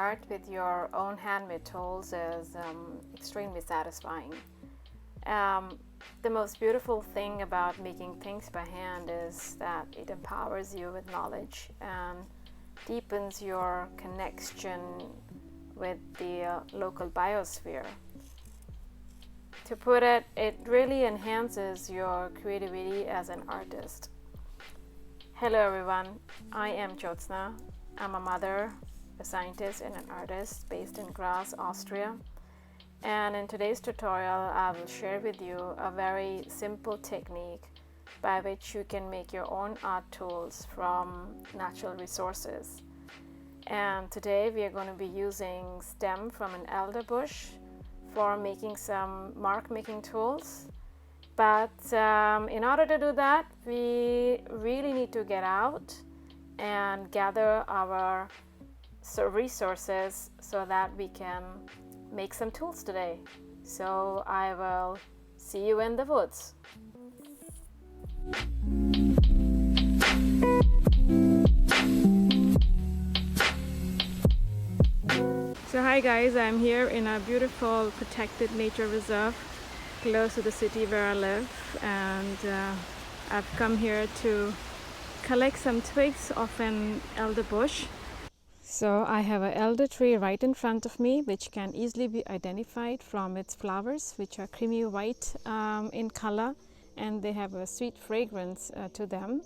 art with your own handmade tools is extremely satisfying. The most beautiful thing about making things by hand is that it empowers you with knowledge and deepens your connection with the local biosphere. To put it, it really enhances your creativity as an artist. Hello everyone, I am Jyotsna. I'm a mother, a scientist, and an artist based in Graz, Austria. And in today's tutorial, I will share with you a very simple technique by which you can make your own art tools from natural resources. And today we are going to be using stem from an elder bush for making some mark making tools. But in order to do that, we really need to get out and gather our resources so that we can make some tools today. So I will see you in the woods. So hi guys, I'm here in a beautiful protected nature reserve close to the city where I live, and I've come here to collect some twigs of an elder bush. So I have an elder tree right in front of me, which can easily be identified from its flowers, which are creamy white in color, and they have a sweet fragrance to them.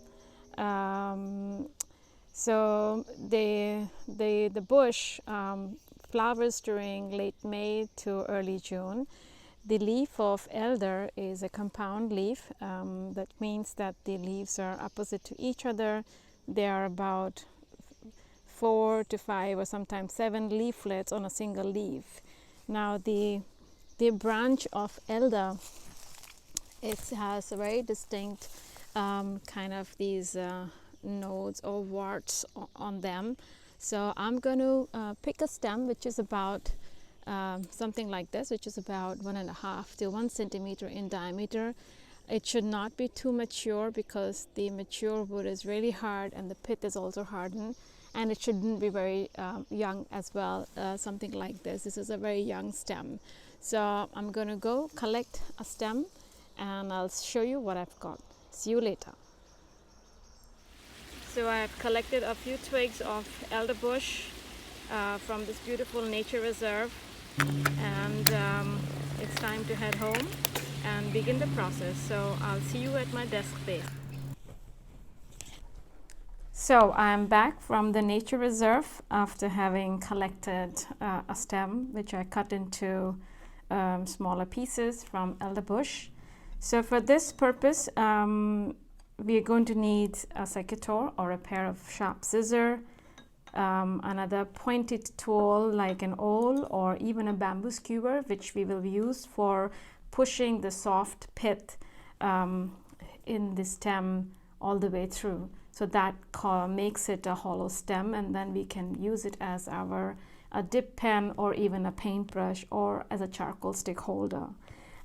So the bush flowers during late May to early June. The leaf of elder is a compound leaf. That means that the leaves are opposite to each other. They are about 4 to 5 or sometimes 7 leaflets on a single leaf. Now the branch of elder, it has a very distinct kind of these nodes or warts on them. So I'm going to pick a stem which is about something like this, which is about 1.5 to 1 centimeter in diameter. It should not be too mature because the mature wood is really hard and the pith is also hardened, and it shouldn't be very young as well. Something like this. This is a very young stem. So I'm going to go collect a stem and I'll show you what I've got. See you later. So I have collected a few twigs of elder bush from this beautiful nature reserve, and it's time to head home and begin the process. So I'll see you at my desk there. So I'm back from the nature reserve after having collected a stem which I cut into smaller pieces from elder bush. So for this purpose, we are going to need a secateur or a pair of sharp scissors, another pointed tool like an awl or even a bamboo skewer, which we will use for pushing the soft pith in the stem all the way through. So that makes it a hollow stem, and then we can use it as a dip pen or even a paintbrush or as a charcoal stick holder.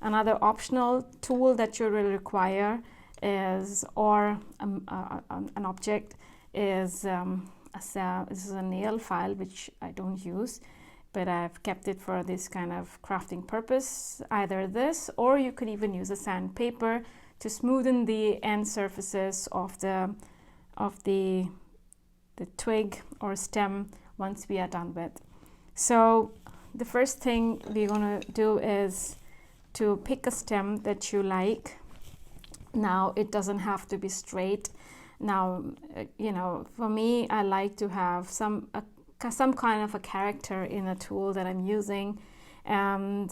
Another optional tool that you will require is, or an object is this is a nail file, which I don't use, but I've kept it for this kind of crafting purpose. Either this, or you could even use a sandpaper to smoothen the end surfaces of the twig or stem once we are done with. So the first thing we're going to do is to pick a stem that you like. Now it doesn't have to be straight. Now for me, I like to have some kind of a character in a tool that I'm using, and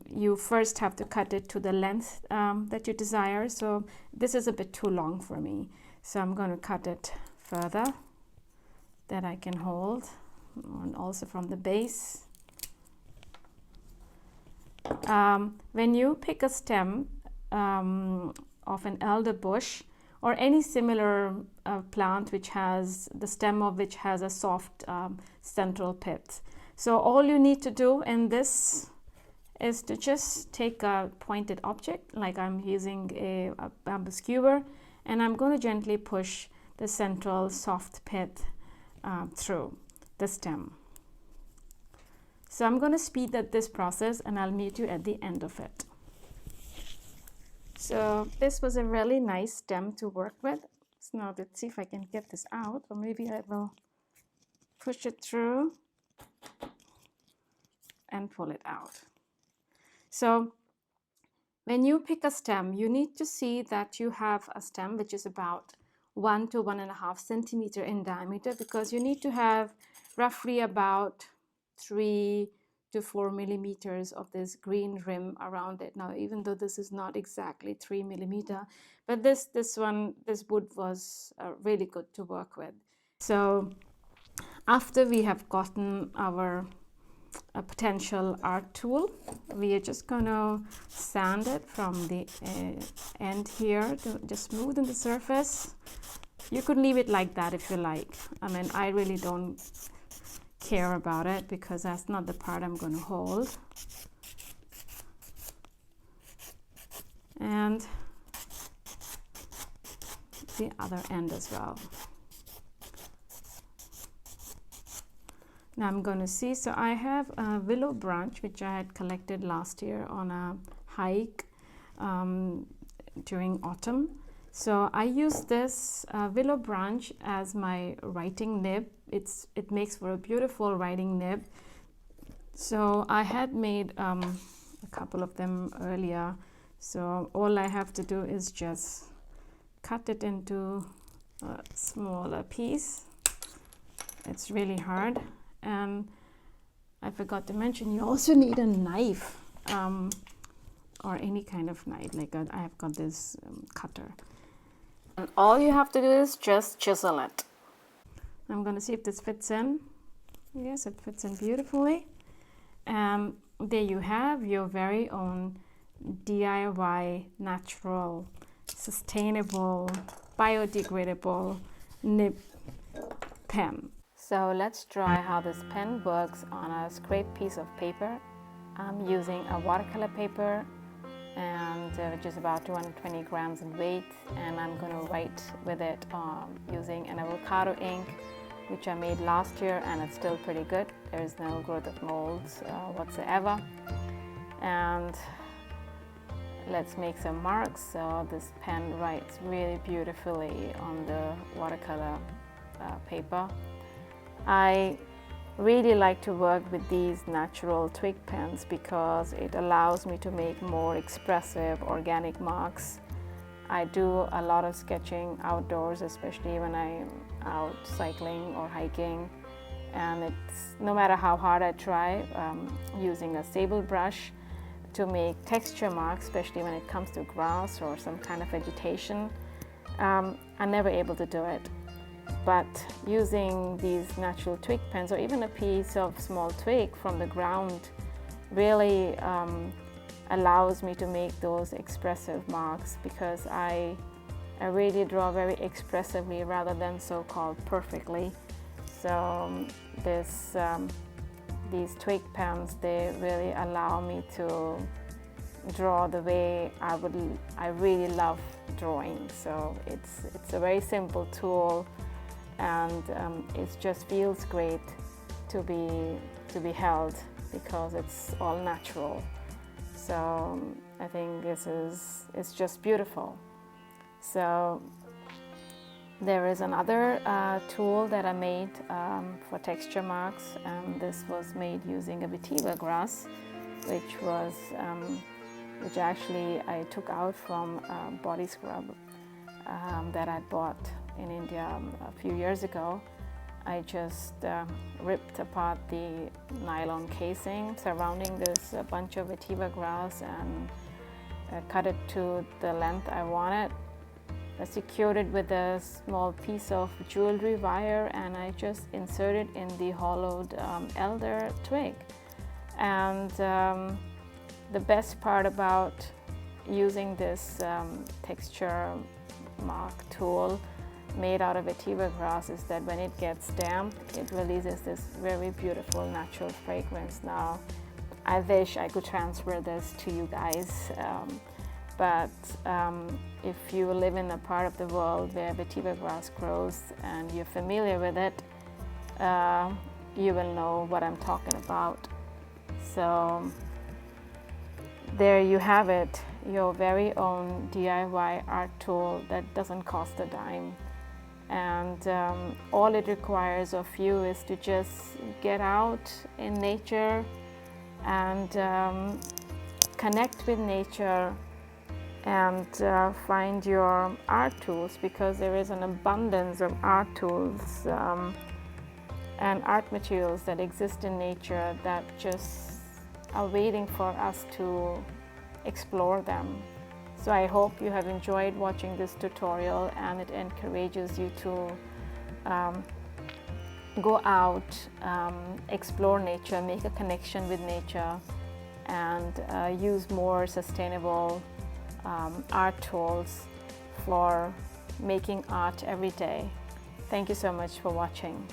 you first have to cut it to the length that you desire. So this is a bit too long for me, so I'm going to cut it further that I can hold, and also from the base. When you pick a stem of an elder bush or any similar plant which has the stem of which has a soft central pith, so all you need to do in this is to just take a pointed object, like I'm using a bamboo skewer, and I'm going to gently push the central soft pith through the stem. So I'm going to speed up this process and I'll meet you at the end of it. So this was a really nice stem to work with. So now let's see if I can get this out, or maybe I will push it through and pull it out. So when you pick a stem, you need to see that you have a stem which is about 1 to 1.5 centimeter in diameter, because you need to have roughly about 3 to 4 millimeters of this green rim around it. Now, even though this is not exactly 3 millimeter, but this wood was really good to work with. So after we have gotten our potential art tool, we are just going to sand it from the end here to just smoothen the surface. You could leave it like that if you like. I mean, I really don't care about it because that's not the part I'm going to hold. And the other end as well. Now I'm going to see, so I have a willow branch which I had collected last year on a hike during autumn. So I use this willow branch as my writing nib. It makes for a beautiful writing nib. So I had made a couple of them earlier. So all I have to do is just cut it into a smaller piece. It's really hard. And I forgot to mention, you also need a knife or any kind of knife. Like I have got this cutter. And all you have to do is just chisel it. I'm going to see if this fits in. Yes, it fits in beautifully. And there you have your very own DIY, natural, sustainable, biodegradable nib pen. So let's try how this pen works on a scraped piece of paper. I'm using a watercolor paper, and which is about 220 grams in weight, and I'm going to write with it using an avocado ink, which I made last year, and it's still pretty good. There is no growth of molds whatsoever. And let's make some marks. So this pen writes really beautifully on the watercolor paper. I really like to work with these natural twig pens because it allows me to make more expressive organic marks. I do a lot of sketching outdoors, especially when I'm out cycling or hiking, and it's no matter how hard I try using a sable brush to make texture marks, especially when it comes to grass or some kind of vegetation, I'm never able to do it. But using these natural twig pens, or even a piece of small twig from the ground, really allows me to make those expressive marks, because I really draw very expressively rather than so-called perfectly. So these twig pens, they really allow me to draw the way I really love drawing. So it's a very simple tool, and it just feels great to be held because it's all natural. So I think it's just beautiful. So there is another tool that I made for texture marks, and this was made using a vetiver grass, which actually I took out from a body scrub that I bought in India a few years ago. I just ripped apart the nylon casing surrounding this bunch of vetiver grass and cut it to the length I wanted. I secured it with a small piece of jewelry wire, and I just inserted in the hollowed elder twig. And the best part about using this texture mark tool made out of vetiver grass is that when it gets damp, it releases this very beautiful natural fragrance. Now, I wish I could transfer this to you guys, but if you live in a part of the world where vetiver grass grows and you're familiar with it, you will know what I'm talking about. So there you have it, your very own DIY art tool that doesn't cost a dime. And all it requires of you is to just get out in nature and connect with nature and find your art tools, because there is an abundance of art tools and art materials that exist in nature that just are waiting for us to explore them. So I hope you have enjoyed watching this tutorial and it encourages you to go out, explore nature, make a connection with nature, and use more sustainable art tools for making art every day. Thank you so much for watching.